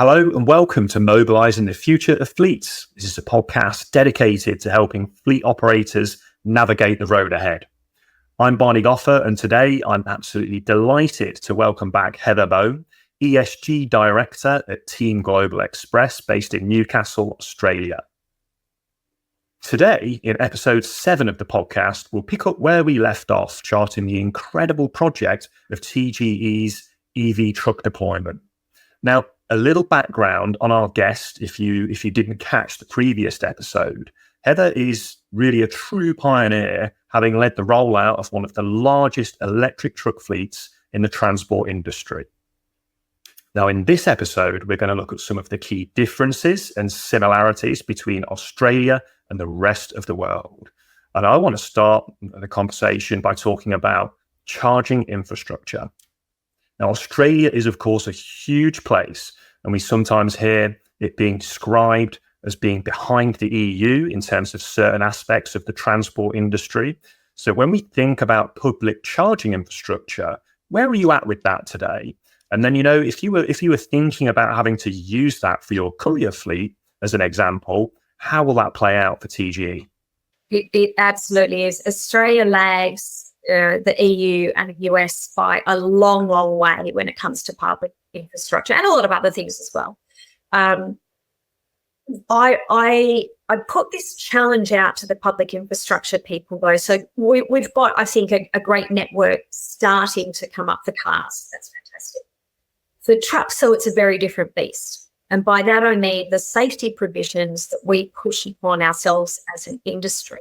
Hello and welcome to Mobilizing the Future of Fleets. This is a podcast dedicated to helping fleet operators navigate the road ahead. I'm Barney Goffer, and today I'm absolutely delighted to welcome back Heather Bone, ESG Director at Team Global Express based in Newcastle, Australia. Today, in episode 7 of the podcast, we'll pick up where we left off, charting the incredible project of TGE's EV truck deployment. Now, a little background on our guest, if you didn't catch the previous episode. Heather is really a true pioneer, having led the rollout of one of the largest electric truck fleets in the transport industry. Now, in this episode, we're going to look at some of the key differences and similarities between Australia and the rest of the world. And I want to start the conversation by talking about charging infrastructure. Now, Australia is, of course, a huge place, and we sometimes hear it being described as being behind the EU in terms of certain aspects of the transport industry. So when we think about public charging infrastructure, where are you at with that today? And then, if you were thinking about having to use that for your courier fleet, as an example, how will that play out for TGE? It absolutely is. Australia lags the EU and the US by a long, long way when it comes to public infrastructure and a lot of other things as well. I put this challenge out to the public infrastructure people, though. So we've got, I think, a great network starting to come up for cars. That's fantastic. For trucks, so it's a very different beast. And by that, I mean the safety provisions that we push upon ourselves as an industry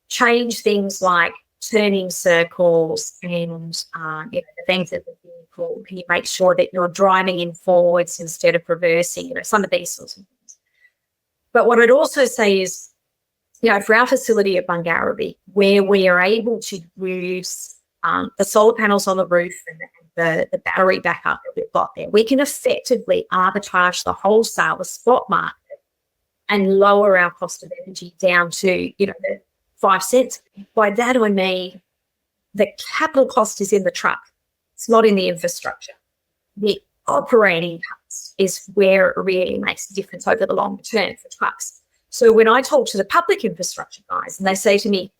change things like turning circles and the things of the vehicle. Can you make sure that you're driving in forwards instead of reversing? Some of these sorts of things. But what I'd also say is, for our facility at Bungarraby, where we are able to use the solar panels on the roof and the battery backup that we've got there, we can effectively arbitrage the wholesale, the spot market, and lower our cost of energy down to, the 5 cents. By that, I mean the capital cost is in the truck. It's not in the infrastructure. The operating cost is where it really makes a difference over the long term for trucks. So when I talk to the public infrastructure guys and they say to me,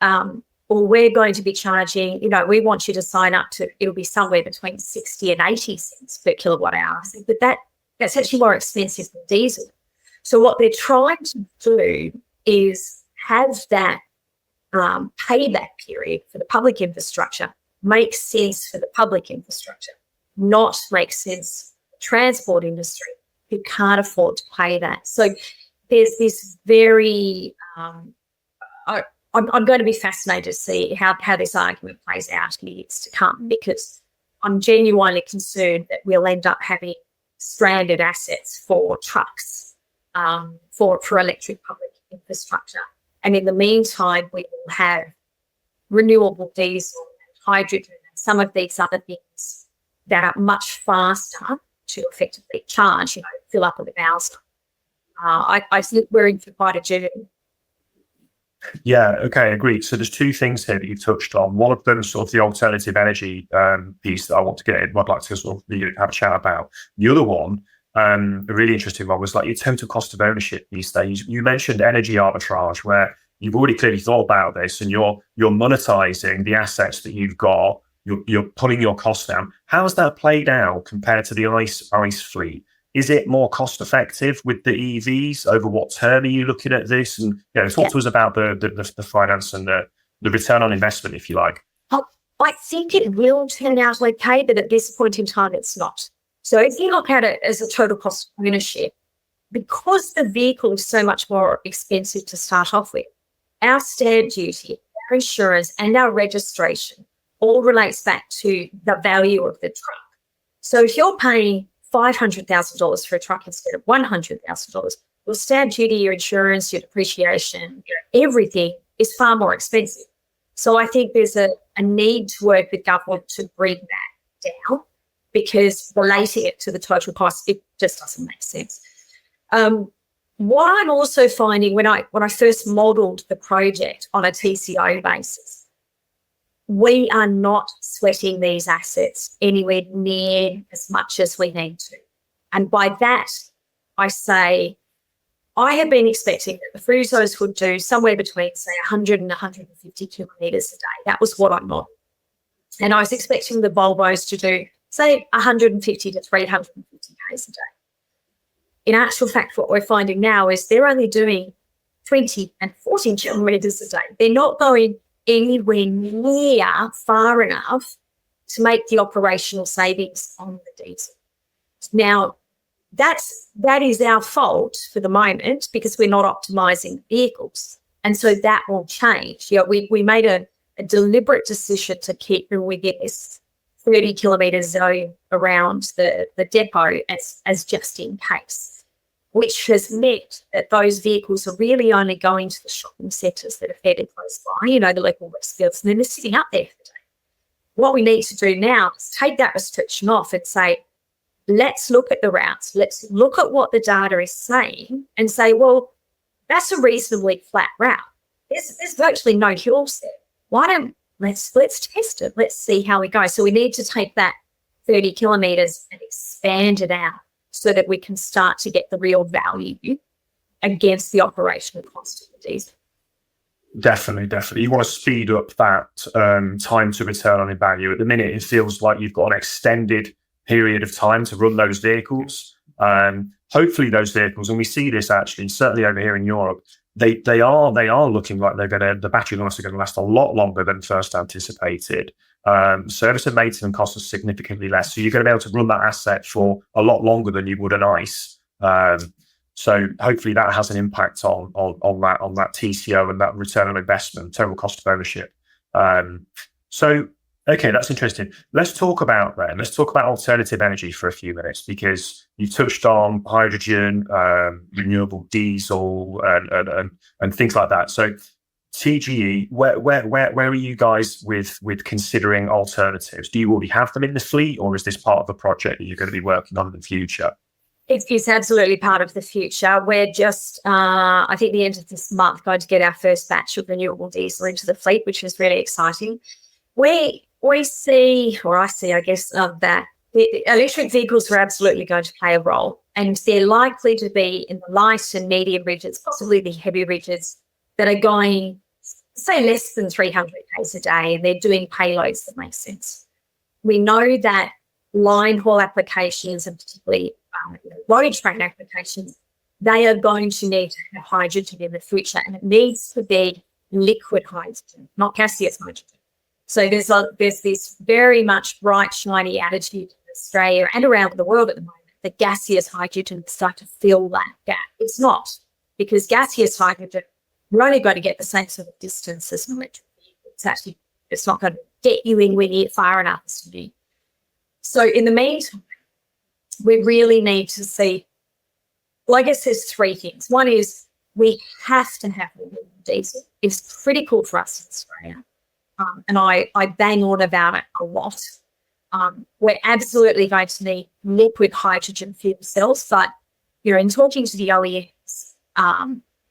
well, we're going to be charging, we want you to sign up to, it'll be somewhere between 60 and 80 cents per kilowatt hour. I said, but that's actually more expensive than diesel. So what they're trying to do is have that payback period for the public infrastructure make sense for the public infrastructure, not make sense for the transport industry who can't afford to pay that. So there's this very, I'm going to be fascinated to see how this argument plays out in the years to come, because I'm genuinely concerned that we'll end up having stranded assets for trucks, for electric public infrastructure. And in the meantime, we will have renewable diesel and hydrogen and some of these other things that are much faster to effectively charge, fill up with a Bowser. I think we're in for quite a journey. Yeah, okay, agreed. So there's two things here that you touched on. One of them is sort of the alternative energy piece that I want to get in. I'd like to sort of have a chat about. The other one, a really interesting one, was like your total cost of ownership these days. You mentioned energy arbitrage, where you've already clearly thought about this and you're monetizing the assets that you've got. You're putting your costs down. How has that played out compared to the ICE fleet? Is it more cost effective with the EVs? Over what term are you looking at this? And talk to us about the finance and the return on investment, if you like. I think it will turn out okay, but at this point in time, it's not. So if you look at it as a total cost of ownership, because the vehicle is so much more expensive to start off with, our stamp duty, our insurance, and our registration all relates back to the value of the truck. So if you're paying $500,000 for a truck instead of $100,000, your stamp duty, your insurance, your depreciation, everything is far more expensive. So I think there's a need to work with government to bring that down, because relating it to the total cost, it just doesn't make sense. What I'm also finding when I first modelled the project on a TCO basis, we are not sweating these assets anywhere near as much as we need to. And by that, I say, I have been expecting that the Fruzos would do somewhere between, say, 100 and 150 kilometres a day. That was what I modeled. And I was expecting the Volvos to do, say, 150 to 350 k's a day. In actual fact, what we're finding now is they're only doing 20 and 40 kilometres a day. They're not going anywhere near far enough to make the operational savings on the diesel. Now, that is our fault for the moment because we're not optimising vehicles. And so that will change. We made a deliberate decision to keep within this 30 kilometre zone around the depot as just in case, which has meant that those vehicles are really only going to the shopping centres that are fairly close by, the local Westfields, and then they're sitting up there for the day. What we need to do now is take that restriction off and say, let's look at the routes. Let's look at what the data is saying and say, well, that's a reasonably flat route. There's virtually no hills there. Why don't let's test it. Let's see how we go. So we need to take that 30 kilometres and expand it out so that we can start to get the real value against the operational cost of the diesel. Definitely. You want to speed up that time to return on value. At the minute, it feels like you've got an extended period of time to run those vehicles. Hopefully those vehicles, and we see this actually, certainly over here in Europe, they are looking like the battery lives are going to last a lot longer than first anticipated. Service and maintenance costs are significantly less. So you're going to be able to run that asset for a lot longer than you would an ICE. So hopefully that has an impact on that TCO and that return on investment, total cost of ownership. Okay, that's interesting. Let's talk about alternative energy for a few minutes, because you touched on hydrogen, renewable diesel, and things like that. So TGE, where are you guys with considering alternatives? Do you already have them in the fleet, or is this part of a project that you're going to be working on in the future? It's absolutely part of the future. We're just, I think, the end of this month, going to get our first batch of renewable diesel into the fleet, which is really exciting. We see, or I see, I guess, that the electric vehicles are absolutely going to play a role, and they're likely to be in the light and medium rigids, possibly the heavy rigids, that are going, say, less than 300 k's a day, and they're doing payloads that make sense. We know that line haul applications, and particularly road train applications, they are going to need to have hydrogen in the future, and it needs to be liquid hydrogen, not gaseous hydrogen. So there's this very much bright, shiny attitude in Australia and around the world at the moment that gaseous hydrogen start to fill that gap. It's not, because gaseous hydrogen, we're only going to get the same sort of distance as an electric vehicle. It's not going to get you anywhere near far enough to be. So in the meantime, we really need to see, well, I guess there's three things. One is we have to have renewable diesel. It's critical for us in Australia. And I bang on about it a lot. We're absolutely going to need liquid hydrogen fuel cells, but in talking to the OEMs,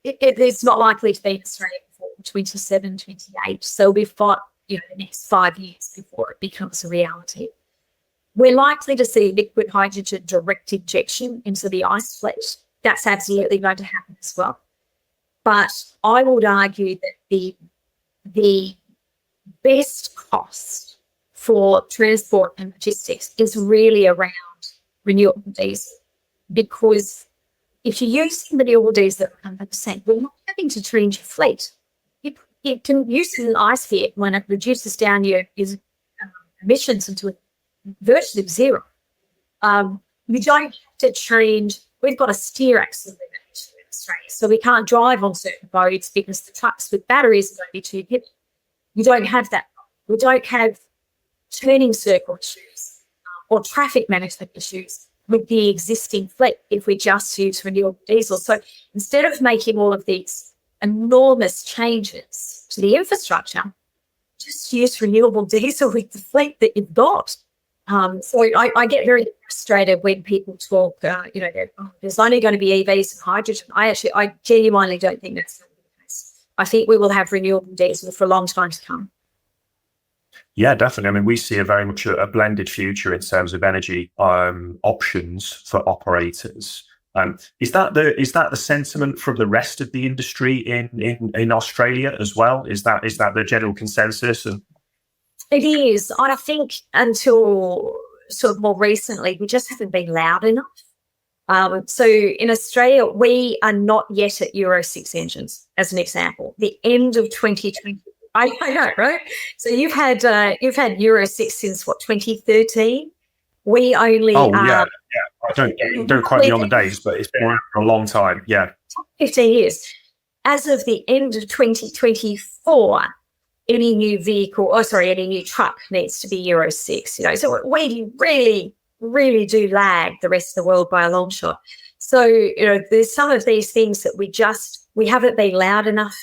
it's not likely to be in Australia before 27, 28. So we've got the next 5 years before it becomes a reality. We're likely to see liquid hydrogen direct injection into the ICE fleet. That's absolutely going to happen as well. But I would argue that the best cost for transport and logistics is really around renewable diesel, because if you're using renewable diesel at 100%, we're not having to change your fleet. You can use an ICE vehicle when it reduces down your emissions into virtually zero. You don't have to change. We've got a steer axle limit in Australia, so we can't drive on certain roads because the trucks with batteries are going to be too heavy. You don't have that. We don't have turning circle issues or traffic management issues with the existing fleet if we just use renewable diesel. So instead of making all of these enormous changes to the infrastructure, just use renewable diesel with the fleet that you've got. So I get very frustrated when people talk, there's only going to be EVs and hydrogen. I genuinely don't think that's going to be the case. I think we will have renewable diesel for a long time to come. Yeah, definitely. I mean, we see a very much a blended future in terms of energy options for operators. Is that the sentiment from the rest of the industry in Australia as well? Is that the general consensus? And It is. I think until sort of more recently, we just haven't been loud enough. So in Australia, we are not yet at Euro 6 engines, as an example. The end of 2020. I know, right? So you've had Euro 6 since what, 2013? We only yeah. I don't quote me on the days, but it's been around for a long time. Yeah, 15 years. As of the end of 2024, any new truck needs to be Euro 6. So we really do lag the rest of the world by a long shot. So there's some of these things that we haven't been loud enough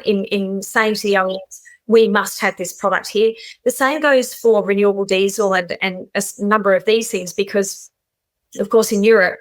in saying to the OEMs, we must have this product here. The same goes for renewable diesel and a number of these things, because, of course, in Europe,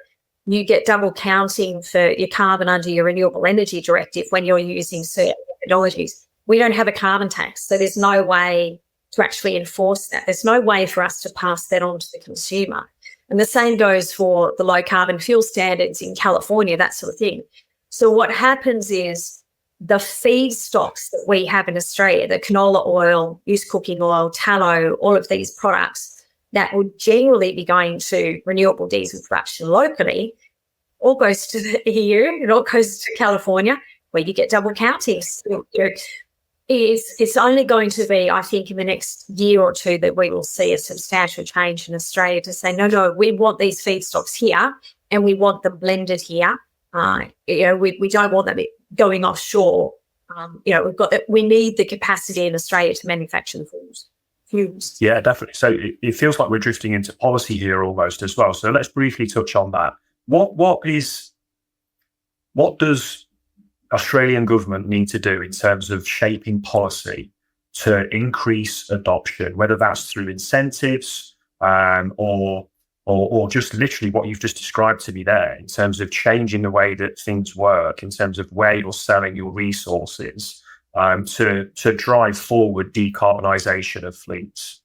you get double counting for your carbon under your renewable energy directive when you're using certain methodologies. We don't have a carbon tax, so there's no way to actually enforce that. There's no way for us to pass that on to the consumer. And the same goes for the low carbon fuel standards in California, that sort of thing. So what happens is the feedstocks that we have in Australia, the canola oil, used cooking oil, tallow, all of these products that would generally be going to renewable diesel production locally, all goes to the EU, it all goes to California, where you get double countings. It's only going to be, I think, in the next year or two that we will see a substantial change in Australia to say, no, we want these feedstocks here and we want them blended here. We don't want them going offshore. We need the capacity in Australia to manufacture the fuels. Yeah, definitely. So it feels like we're drifting into policy here almost as well. So let's briefly touch on that. What does Australian government need to do in terms of shaping policy to increase adoption, whether that's through incentives or just literally what you've just described to me there, in terms of changing the way that things work, in terms of where you're selling your resources, to drive forward decarbonisation of fleets?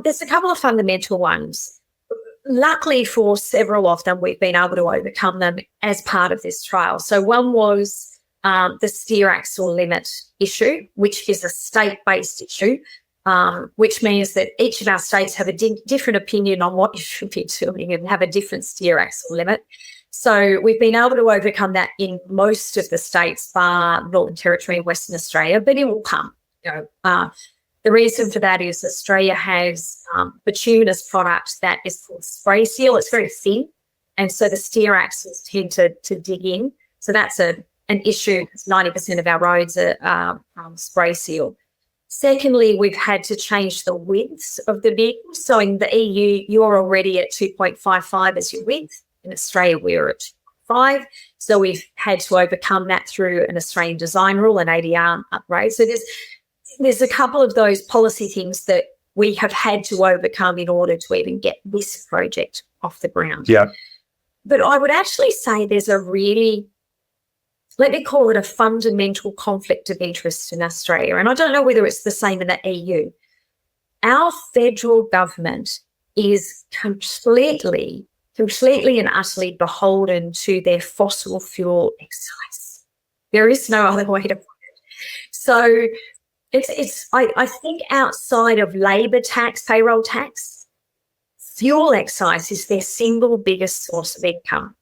There's a couple of fundamental ones. Luckily for several of them, we've been able to overcome them as part of this trial. So one was the steer axle limit issue, which is a state-based issue, which means that each of our states have a different opinion on what you should be doing and have a different steer axle limit. So we've been able to overcome that in most of the states, bar Northern Territory and Western Australia, but it will come. The reason for that is Australia has bituminous product that is called spray seal. It's very thin, and so the steer axles tend to dig in. So that's an issue. 90% of our roads are spray seal. Secondly, we've had to change the widths of the vehicles. So in the EU, you're already at 2.55 as your width. In Australia, we're at 5. So we've had to overcome that through an Australian design rule and ADR upgrade. So there's a couple of those policy things that we have had to overcome in order to even get this project off the ground. Yeah. But I would actually say there's a really, let me call it a fundamental conflict of interest in Australia. And I don't know whether it's the same in the EU. Our federal government is completely and utterly beholden to their fossil fuel excise. There is no other way to put it. So I think outside of labour tax, payroll tax, fuel excise is their single biggest source of income.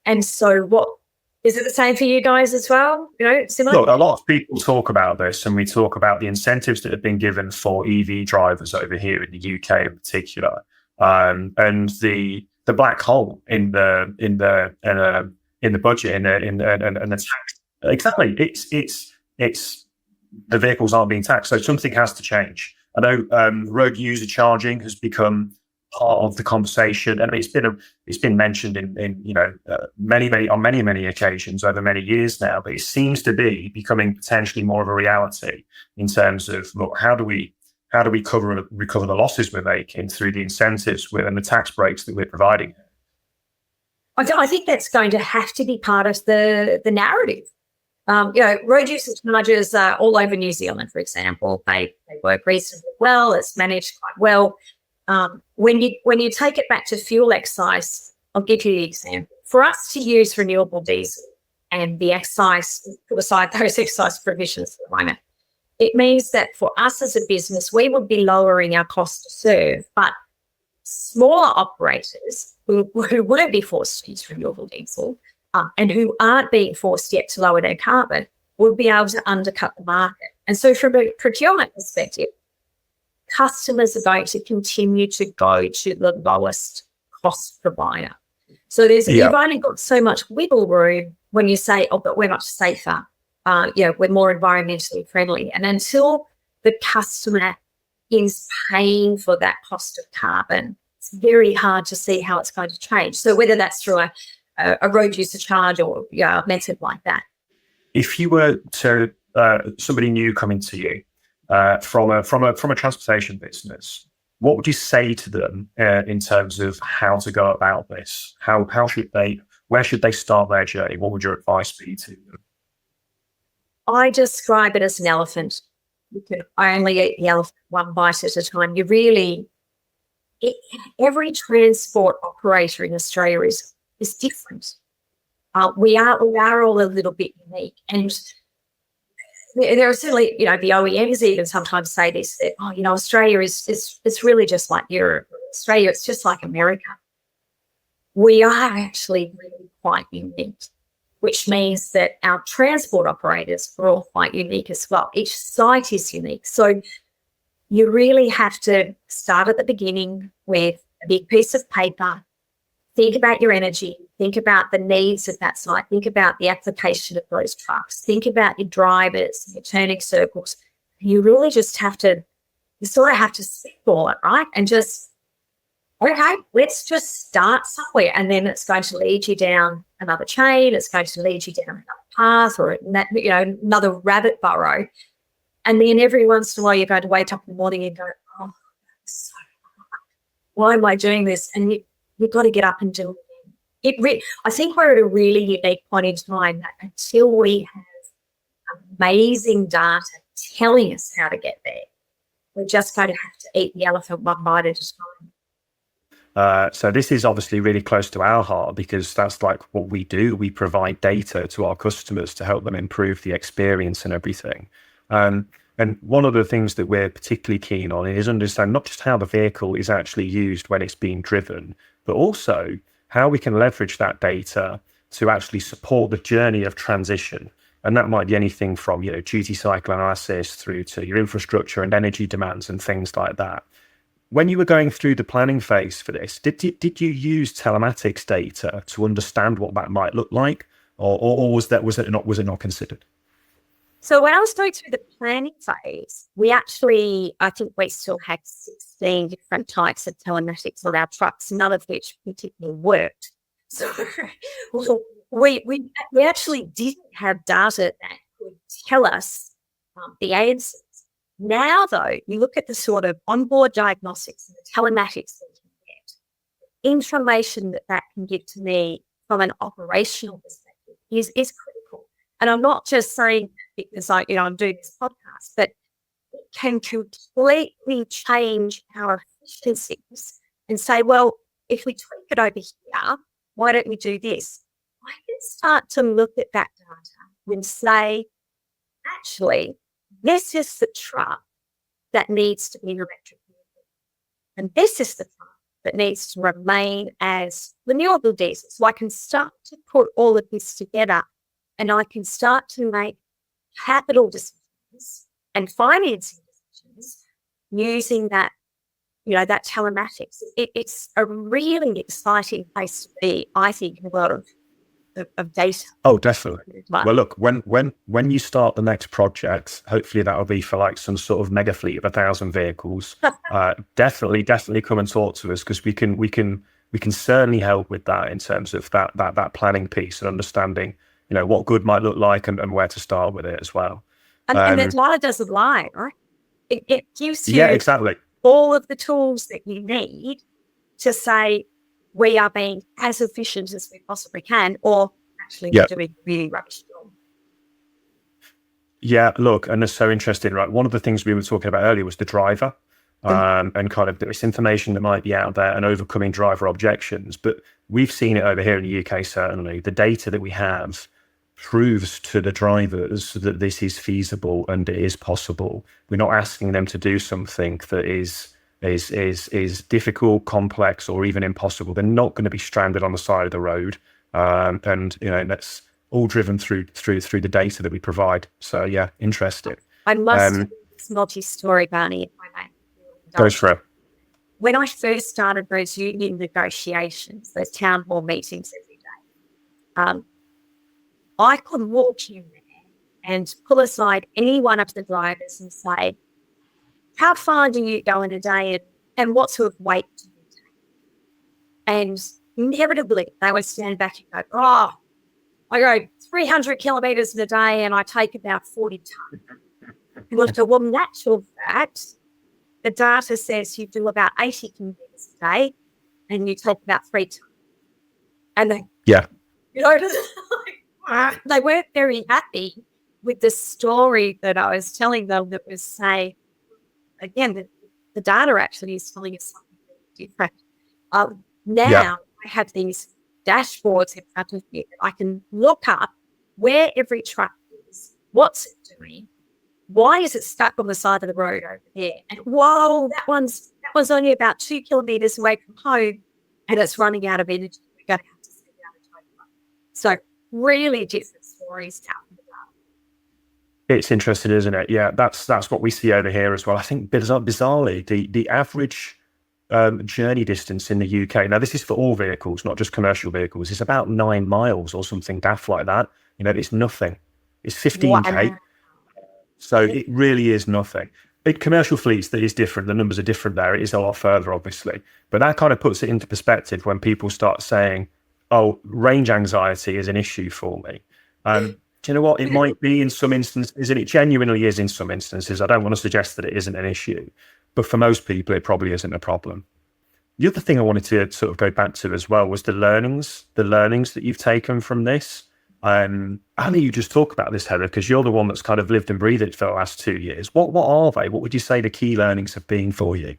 And so is it the same for you guys as well? Similar? Look, a lot of people talk about this, and we talk about the incentives that have been given for EV drivers over here in the UK in particular, and the black hole in the budget and the tax. Exactly, it's the vehicles aren't being taxed, so something has to change. I know road user charging has become part of the conversation, and it's been mentioned in many occasions over many years now. But it seems to be becoming potentially more of a reality in terms of, look, how do we recover the losses we're making through the incentives and the tax breaks that we're providing? I think that's going to have to be part of the narrative. Road usage charges all over New Zealand, for example, they work reasonably well. It's managed quite well. When you take it back to fuel excise, I'll give you the example. For us to use renewable diesel and the excise, put aside those excise provisions for the moment, it means that for us as a business, we would be lowering our cost to serve, but smaller operators who wouldn't be forced to use renewable diesel and who aren't being forced yet to lower their carbon will be able to undercut the market. And so from a procurement perspective, customers are going to continue to go to the lowest cost provider. So you've only got so much wiggle room when you say, oh, but we're much safer. We're more environmentally friendly. And until the customer is paying for that cost of carbon, it's very hard to see how it's going to change. So whether that's through a road user charge or a method like that. If you were to somebody new coming to you from a transportation business, what would you say to them in terms of how to go about this? Where should they start their journey? What would your advice be to them? I describe it as an elephant. You can only eat the elephant one bite at a time. Every transport operator in Australia is different. We are all a little bit unique, and there are certainly, the OEMs even sometimes say this, that, Australia is really just like Europe. Australia, it's just like America. We are actually really quite unique, which means that our transport operators are all quite unique as well. Each site is unique. So you really have to start at the beginning with a big piece of paper. Think about your energy. Think about the needs of that site. Think about the application of those trucks. Think about your drivers, your turning circles. You really just have to spitball it, right? And just, okay, let's just start somewhere. And then it's going to lead you down another chain. It's going to lead you down another path or another rabbit burrow. And then every once in a while you're going to wake up in the morning and go, oh, so hard. Why am I doing this? And you've got to get up and do it. I think we're at a really unique point in time that until we have amazing data telling us how to get there, we're just going to have to eat the elephant one bite at a time. So this is obviously really close to our heart because that's like what we do. We provide data to our customers to help them improve the experience and everything. And one of the things that we're particularly keen on is understand not just how the vehicle is actually used when it's being driven, but also how we can leverage that data to actually support the journey of transition. And that might be anything from, duty cycle analysis through to your infrastructure and energy demands and things like that. When you were going through the planning phase for this, did you use telematics data to understand what that might look like, or was it not considered? So when I was going through the planning phase, I think we still had 16 different types of telematics on our trucks, none of which particularly worked. So we actually didn't have data that could tell us the answers. Now, though, you look at the sort of onboard diagnostics and the telematics that you get, information that can give to me from an operational perspective is critical. And I'm not just saying because I'm doing this podcast, but it can completely change our efficiencies and say, well, if we tweak it over here, why don't we do this? I can start to look at that data and say, actually, this is the truck that needs to be an electric vehicle. And this is the truck that needs to remain as renewable diesel. So I can start to put all of this together and I can start to make capital decisions and financing decisions using that, that telematics. It's a really exciting place to be, I think, in a world of data. Oh, definitely. Well, look, when you start the next project, hopefully that'll be for like some sort of mega fleet of 1,000 vehicles. Definitely come and talk to us because we can certainly help with that in terms of that planning piece and understanding what good might look like and where to start with it as well. And the data doesn't lie, right? It gives you exactly all of the tools that you need to say we are being as efficient as we possibly can, or actually we're doing really rubbish job. Yeah, look, and it's so interesting, right? One of the things we were talking about earlier was the driver, and kind of this information that might be out there and overcoming driver objections. But we've seen it over here in the UK, certainly. The data that we have proves to the drivers that this is feasible and it is possible. We're not asking them to do something that is difficult, complex, or even impossible. They're not going to be stranded on the side of the road. And that's all driven through the data that we provide. So yeah, interesting. I must do this multi-story, Barney, if I may. Goes for it. When I first started those union negotiations, those town hall meetings every day, I could walk in there and pull aside any one of the drivers and say, how far do you go in a day and what sort of weight do you take? And inevitably, they would stand back and go, oh, I go 300 kilometres in a day and I take about 40 tonnes. And I go, well, natural fact, the data says you do about 80 kilometres a day and you take about 3 tonnes. And they, they weren't very happy with the story that I was telling them that was say, again, the data actually is telling us something different. Now I have these dashboards in front of me that I can look up where every truck is, what's it doing, why is it stuck on the side of the road over there, and whoa, that one's only about 2 kilometres away from home and it's running out of energy. We're going to have to send out a tow truck. So really different stories out in the data. It's interesting, isn't it? Yeah, that's what we see over here as well. I think bizarrely, the average journey distance in the UK, now this is for all vehicles, not just commercial vehicles, is about 9 miles or something daft like that. It's nothing. It's 15k. Wow. So it really is nothing. In commercial fleets, that is different. The numbers are different there. It is a lot further, obviously. But that kind of puts it into perspective when people start saying, oh, range anxiety is an issue for me. Do you know what? It might be in some instances, and it genuinely is in some instances. I don't want to suggest that it isn't an issue. But for most people, it probably isn't a problem. The other thing I wanted to sort of go back to as well was the learnings that you've taken from this. I'll let you just talk about this, Heather, because you're the one that's kind of lived and breathed it for the last 2 years. What are they? What would you say the key learnings have been for you?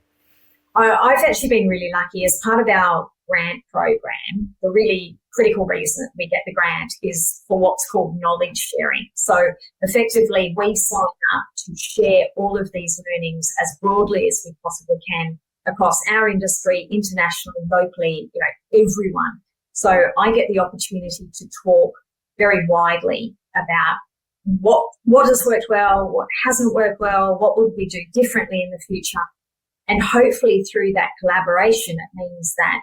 I've actually been really lucky. As part of our grant program, the really critical reason that we get the grant is for what's called knowledge sharing. So effectively, we sign up to share all of these learnings as broadly as we possibly can across our industry, internationally, locally, everyone. So I get the opportunity to talk very widely about what has worked well, what hasn't worked well, what would we do differently in the future. And hopefully through that collaboration, it means that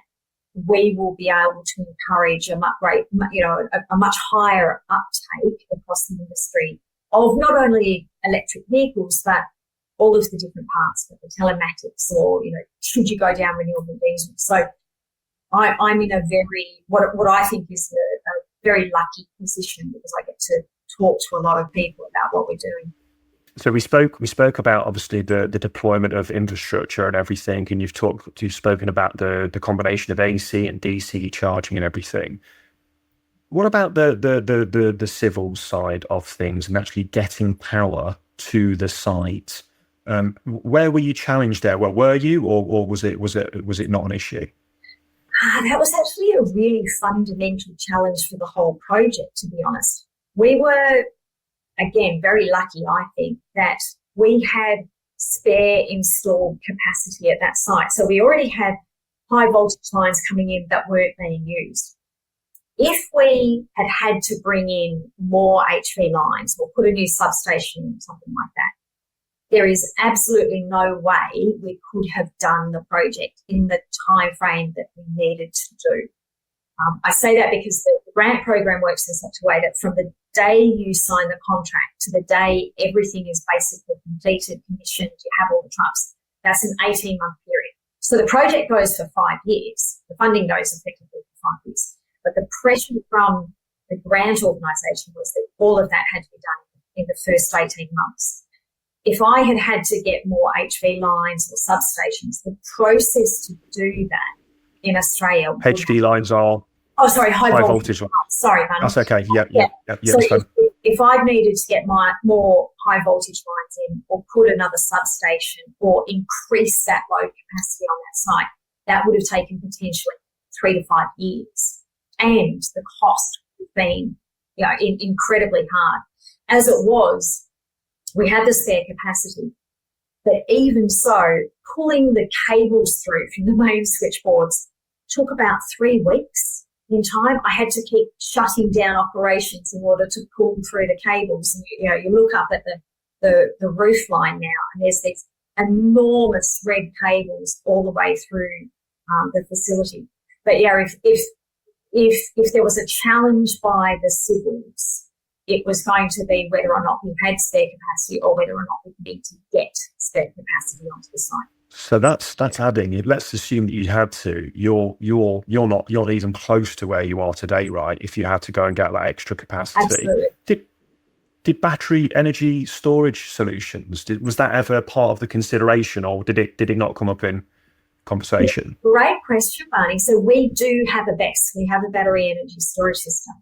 we will be able to encourage a much higher uptake across the industry of not only electric vehicles, but all of the different parts, like the telematics or, should you go down renewable diesel. So I'm in a very, what I think is a very lucky position because I get to talk to a lot of people about what we're doing. So we spoke about obviously the deployment of infrastructure and everything, and you've spoken about the combination of AC and DC charging and everything. What about the civil side of things and actually getting power to the site? Where were you challenged there? Well, were you, or was it not an issue? That was actually a really fundamental challenge for the whole project, to be honest. We were, again, very lucky, I think, that we had spare installed capacity at that site. So we already had high voltage lines coming in that weren't being used. If we had to bring in more HV lines or put a new substation, something like that, there is absolutely no way we could have done the project in the time frame that we needed to do. I say that because the grant program works in such a way that from the day you sign the contract to the day everything is basically completed, commissioned, you have all the trucks, that's an 18-month period. So the project goes for 5 years. The funding goes effectively for 5 years. But the pressure from the grant organisation was that all of that had to be done in the first 18 months. If I had to get more HV lines or substations, the process to do that in Australia... HV lines are... Oh, sorry, high voltage lines. Sorry, man. That's okay. Yeah. So if I needed to get more high voltage lines in, or put another substation, or increase that load capacity on that site, that would have taken potentially 3 to 5 years. And the cost would have been, incredibly hard. As it was, we had the spare capacity. But even so, pulling the cables through from the main switchboards took about 3 weeks in time. I had to keep shutting down operations in order to pull through the cables. And, you look up at the roof line now, and there's these enormous red cables all the way through the facility. But if there was a challenge by the civils, it was going to be whether or not we had spare capacity, or whether or not we need to get spare capacity onto the site. So that's adding. Let's assume that you had to. You're not even close to where you are today, right? If you had to go and get that extra capacity. Absolutely. Did battery energy storage solutions, was that ever part of the consideration, or did it not come up in conversation? Great question, Barney. So we do have a BESS. We have a battery energy storage system,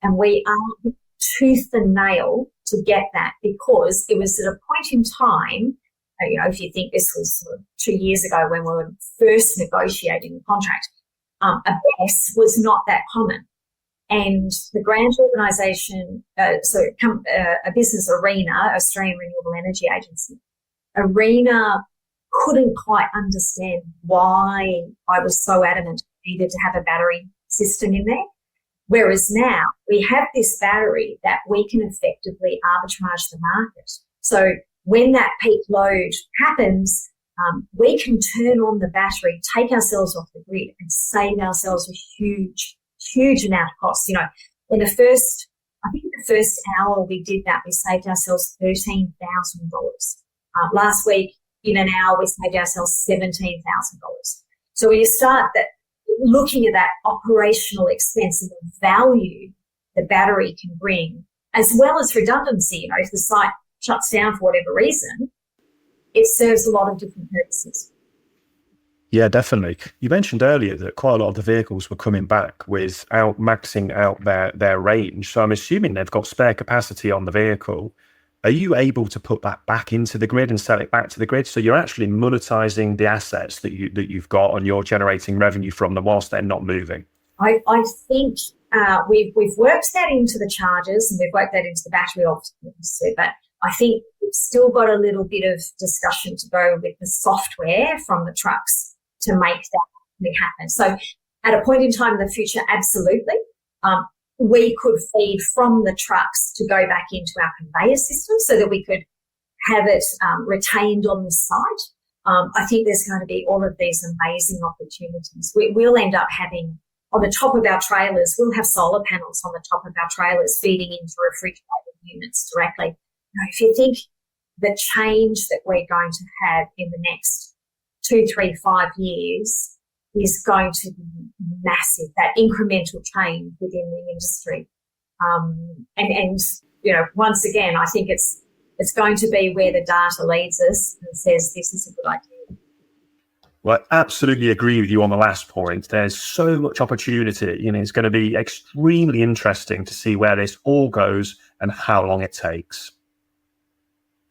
and we are tooth and nail to get that, because it was at a point in time, if you think this was sort of 2 years ago when we were first negotiating the contract, a BESS was not that common. And the grant organisation, a business, ARENA, Australian Renewable Energy Agency, ARENA couldn't quite understand why I was so adamant I needed to have a battery system in there. Whereas now we have this battery that we can effectively arbitrage the market. So when that peak load happens, we can turn on the battery, take ourselves off the grid, and save ourselves a huge amount of costs. In the first hour we did that, we saved ourselves $13,000. Last week, in an hour, we saved ourselves $17,000. So when you start looking at that operational expense and the value the battery can bring, as well as redundancy, if the site shuts down for whatever reason, it serves a lot of different purposes. Yeah, definitely. You mentioned earlier that quite a lot of the vehicles were coming back maxing out their range. So I'm assuming they've got spare capacity on the vehicle. Are you able to put that back into the grid and sell it back to the grid? So you're actually monetizing the assets that you've got, and you're generating revenue from them whilst they're not moving. I think we've worked that into the charges, and we've worked that into the battery, obviously, but I think we've still got a little bit of discussion to go with the software from the trucks to make that happen. So at a point in time in the future, absolutely. We could feed from the trucks to go back into our conveyor system so that we could have it retained on the site. I think there's going to be all of these amazing opportunities. We'll end up having, on the top of our trailers, we'll have solar panels on the top of our trailers feeding into refrigerated units directly. If you think the change that we're going to have in the next 2, 3, 5 years is going to be massive, that incremental change within the industry. Once again, I think it's going to be where the data leads us and says this is a good idea. Well, I absolutely agree with you on the last point. There's so much opportunity. It's going to be extremely interesting to see where this all goes and how long it takes.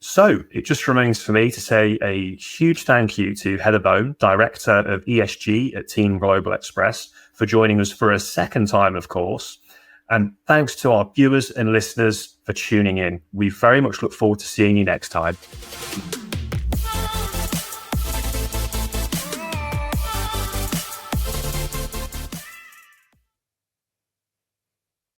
So it just remains for me to say a huge thank you to Heather Bone, Director of ESG at Team Global Express, for joining us for a second time, of course. And thanks to our viewers and listeners for tuning in. We very much look forward to seeing you next time.